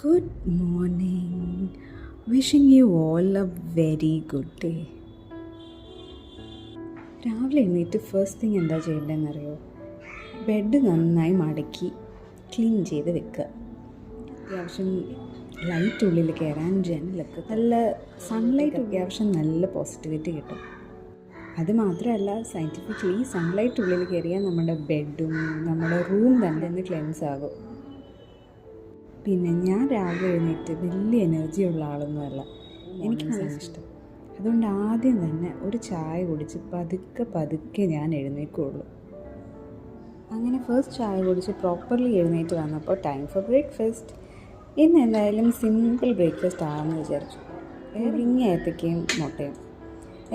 Good morning. Wishing you all a very good day. രാവിലെ എഴുന്നേറ്റ് first thing എന്താ ചെയ്യേണ്ടതെന്നറിയോ? Bed നന്നായി മടക്കി ക്ലീൻ ചെയ്ത് വെക്കുക. അത്യാവശ്യം ലൈറ്റ് ഉള്ളിൽ കയറാൻ ജനലൊക്കെ നല്ല സൺലൈറ്റ് അത്യാവശ്യം നല്ല പോസിറ്റിവിറ്റി കിട്ടും. അത് മാത്രമല്ല, സയൻറ്റിഫിക്കലി സൺലൈറ്റ് ഉള്ളിൽ കയറിയാൽ നമ്മുടെ ബെഡും നമ്മുടെ റൂം തന്നെ ഒന്ന് ക്ലെൻസ് ആകും. പിന്നെ ഞാൻ രാവിലെ എഴുന്നേറ്റ് വലിയ എനർജി ഉള്ള ആളൊന്നുമല്ല, എനിക്ക് നല്ല ഇഷ്ടം. അതുകൊണ്ട് ആദ്യം തന്നെ ഒരു ചായ കുടിച്ച് പതുക്കെ ഞാൻ എഴുന്നേൽക്കുകയുള്ളൂ. അങ്ങനെ ഫസ്റ്റ് ചായ കുടിച്ച് പ്രോപ്പർലി എഴുന്നേറ്റ് വന്നപ്പോൾ ടൈം ഫോർ ബ്രേക്ക്ഫാസ്റ്റ്. ഇന്ന് എന്തായാലും സിമ്പിൾ ബ്രേക്ക്ഫാസ്റ്റ് ആണെന്ന് വിചാരിച്ചു. പുഴുങ്ങിയ ഏത്തക്കയും മുട്ടയും.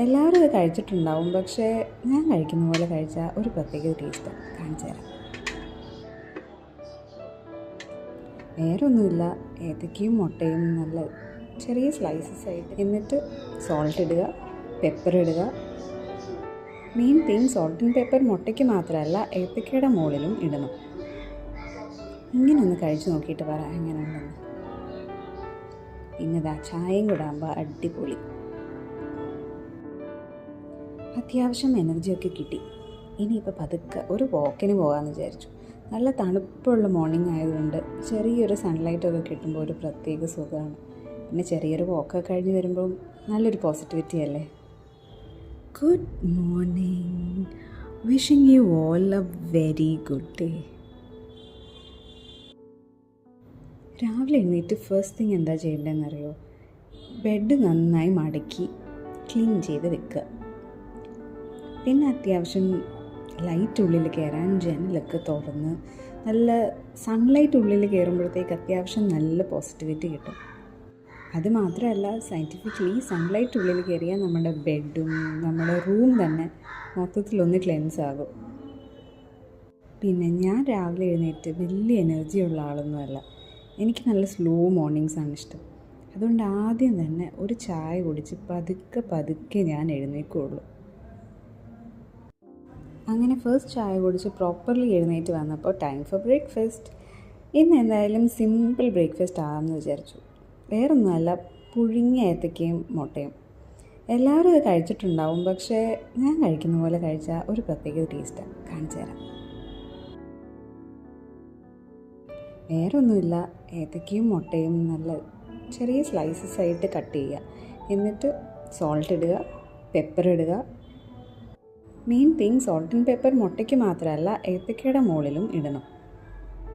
എല്ലാവരും അത് കഴിച്ചിട്ടുണ്ടാവും, പക്ഷേ ഞാൻ കഴിക്കുന്ന പോലെ കഴിച്ചാൽ ഒരു പ്രത്യേക ടേസ്റ്റാണ്. കാണിച്ചു തരാം. വേറെ ഒന്നുമില്ല, ഏത്തക്കയും മുട്ടയും നല്ല ചെറിയ സ്ലൈസസ് ആയിട്ട്, എന്നിട്ട് സോൾട്ട് ഇടുക, പെപ്പർ ഇടുക. Main thing salt and pepper മുട്ടയ്ക്ക് മാത്രമല്ല, ഏത്തക്കയുടെ മുകളിലും ഇടണം. ഇങ്ങനെ ഒന്ന് കഴിച്ച് നോക്കിയിട്ട് പറ എങ്ങനെ ഉണ്ടെന്ന്. പിന്നെ ചായയും കൂടെ ആകുമ്പോൾ അടിപൊളി. അത്യാവശ്യം എനർജിയൊക്കെ കിട്ടി. ഇനിയിപ്പോൾ പതുക്കെ ഒരു വാക്കിന് പോകാമെന്ന് വിചാരിച്ചു. നല്ല തണുപ്പുള്ള മോർണിംഗ് ആയതുകൊണ്ട് ചെറിയൊരു സൺലൈറ്റൊക്കെ കിട്ടുമ്പോൾ ഒരു പ്രത്യേക സുഖമാണ്. പിന്നെ ചെറിയൊരു വാക്കൊക്കെ കഴിഞ്ഞ് വരുമ്പോൾ നല്ലൊരു പോസിറ്റിവിറ്റി അല്ലേ. Good morning. Wishing you all A very good day. രാവിലെ എഴുന്നേറ്റ് ഫസ്റ്റ് തിങ് എന്താ ചെയ്യേണ്ടതെന്നറിയോ? ബെഡ് നന്നായി മടക്കി ക്ലീൻ ചെയ്ത് വെക്കുക. പിന്നെ അത്യാവശ്യം ലൈറ്റ് ഉള്ളിൽ കയറാൻ ജനലൊക്കെ തുറന്ന് നല്ല സൺലൈറ്റ് ഉള്ളിൽ കയറുമ്പോഴത്തേക്ക് അത്യാവശ്യം നല്ല പോസിറ്റിവിറ്റി കിട്ടും. അത് മാത്രമല്ല, സയൻറ്റിഫിക്കലി സൺലൈറ്റ് ഉള്ളിൽ കയറിയാൽ നമ്മുടെ ബെഡും നമ്മുടെ റൂം തന്നെ മൊത്തത്തിലൊന്ന് ക്ലെൻസ് ആകും. പിന്നെ ഞാൻ രാവിലെ എഴുന്നേറ്റ് വലിയ എനർജി ഉള്ള ആളൊന്നുമല്ല, എനിക്ക് നല്ല സ്ലോ മോർണിംഗ്സാണ് ഇഷ്ടം. അതുകൊണ്ട് ആദ്യം തന്നെ ഒരു ചായ കുടിച്ച് പതുക്കെ ഞാൻ എഴുന്നേൽക്കുകയുള്ളൂ. അങ്ങനെ ഫസ്റ്റ് ചായ കുടിച്ച് പ്രോപ്പർലി എഴുന്നേറ്റ് വന്നപ്പോൾ ടൈം ഫോർ ബ്രേക്ക്ഫാസ്റ്റ്. ഇന്ന് എന്തായാലും സിമ്പിൾ ബ്രേക്ക്ഫാസ്റ്റ് ആകാമെന്ന് വിചാരിച്ചു. വേറൊന്നുമല്ല, പുഴുങ്ങിയ ഏത്തക്കയും മുട്ടയും. എല്ലാവരും അത് കഴിച്ചിട്ടുണ്ടാവും, പക്ഷേ ഞാൻ കഴിക്കുന്ന പോലെ കഴിച്ചാൽ ഒരു പ്രത്യേക ടേസ്റ്റാണ്. കാണിച്ചു തരാം. വേറൊന്നുമില്ല, ഏത്തക്കയും മുട്ടയും നല്ല ചെറിയ സ്ലൈസസ് ആയിട്ട് കട്ട് ചെയ്യുക, എന്നിട്ട് സോൾട്ട് ഇടുക, പെപ്പർ ഇടുക. Main thing salt and pepper മുട്ടയ്ക്ക് മാത്രമല്ല, ഏത്തക്കയുടെ മുകളിലും ഇടണം.